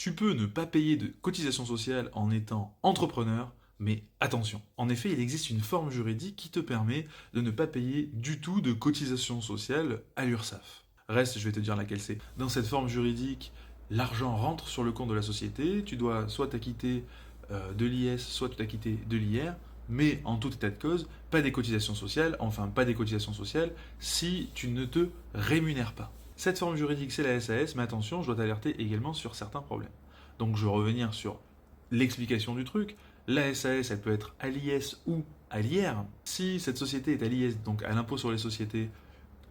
Tu peux ne pas payer de cotisation sociale en étant entrepreneur, mais attention, en effet, il existe une forme juridique qui te permet de ne pas payer du tout de cotisation sociale à l'URSSAF. Reste, je vais te dire laquelle c'est. Dans cette forme juridique, l'argent rentre sur le compte de la société, tu dois soit t'acquitter de l'IS, soit t'acquitter de l'IR, mais en tout état de cause, pas des cotisations sociales, enfin pas des cotisations sociales si tu ne te rémunères pas. Cette forme juridique, c'est la SAS, mais attention, je dois t'alerter également sur certains problèmes. Donc je vais revenir sur l'explication du truc. La SAS, elle peut être à l'IS ou à l'IR. Si cette société est à l'IS, donc à l'impôt sur les sociétés,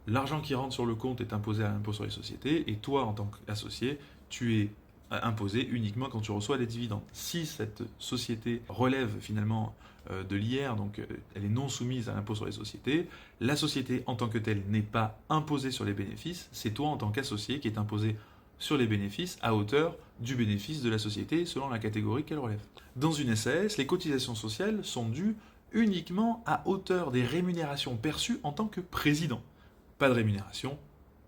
l'argent qui rentre sur le compte est imposé à l'impôt sur les sociétés, et toi, en tant qu'associé, tu es imposé uniquement quand tu reçois des dividendes. Si cette société relève finalement de l'IR, donc elle est non soumise à l'impôt sur les sociétés, la société en tant que telle n'est pas imposée sur les bénéfices, c'est toi en tant qu'associé qui est imposé sur les bénéfices à hauteur du bénéfice de la société selon la catégorie qu'elle relève. Dans une SAS, les cotisations sociales sont dues uniquement à hauteur des rémunérations perçues en tant que président. Pas de rémunération,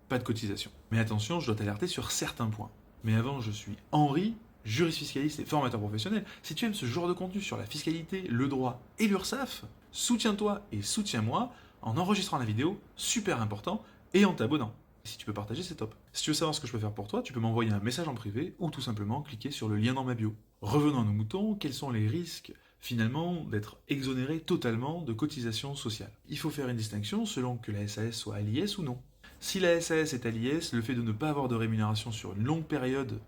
pas de cotisation. Mais attention, je dois t'alerter sur certains points. Mais avant, je suis Henri, juriste fiscaliste et formateur professionnel. Si tu aimes ce genre de contenu sur la fiscalité, le droit et l'URSSAF, soutiens-toi et soutiens-moi en enregistrant la vidéo, super important, et en t'abonnant. Si tu peux partager, c'est top. Si tu veux savoir ce que je peux faire pour toi, tu peux m'envoyer un message en privé ou tout simplement cliquer sur le lien dans ma bio. Revenons à nos moutons, quels sont les risques finalement d'être exonéré totalement de cotisations sociales? Il faut faire une distinction selon que la SAS soit à l'IS ou non. Si la SAS est à l'IS, le fait de ne pas avoir de rémunération sur une longue période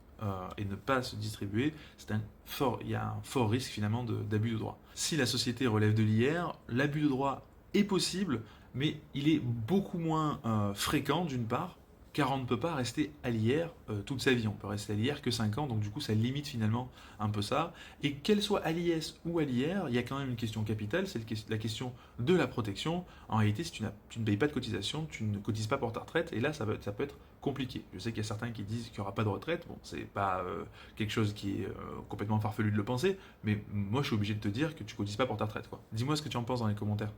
et ne pas se distribuer, il y a un fort risque finalement d'abus de droit. Si la société relève de l'IR, l'abus de droit est possible, mais il est beaucoup moins fréquent d'une part, car on ne peut pas rester à l'IR toute sa vie. On peut rester à l'IR que 5 ans, donc du coup ça limite finalement un peu ça. Et qu'elle soit à l'IS ou à l'IR, il y a quand même une question capitale, c'est la question de la protection. En réalité, si tu ne payes pas de cotisation, tu ne cotises pas pour ta retraite, et là ça peut être compliqué. Je sais qu'il y a certains qui disent qu'il n'y aura pas de retraite, bon, c'est pas quelque chose qui est complètement farfelu de le penser, mais moi je suis obligé de te dire que tu cotises pas pour ta retraite, quoi. Dis-moi ce que tu en penses dans les commentaires.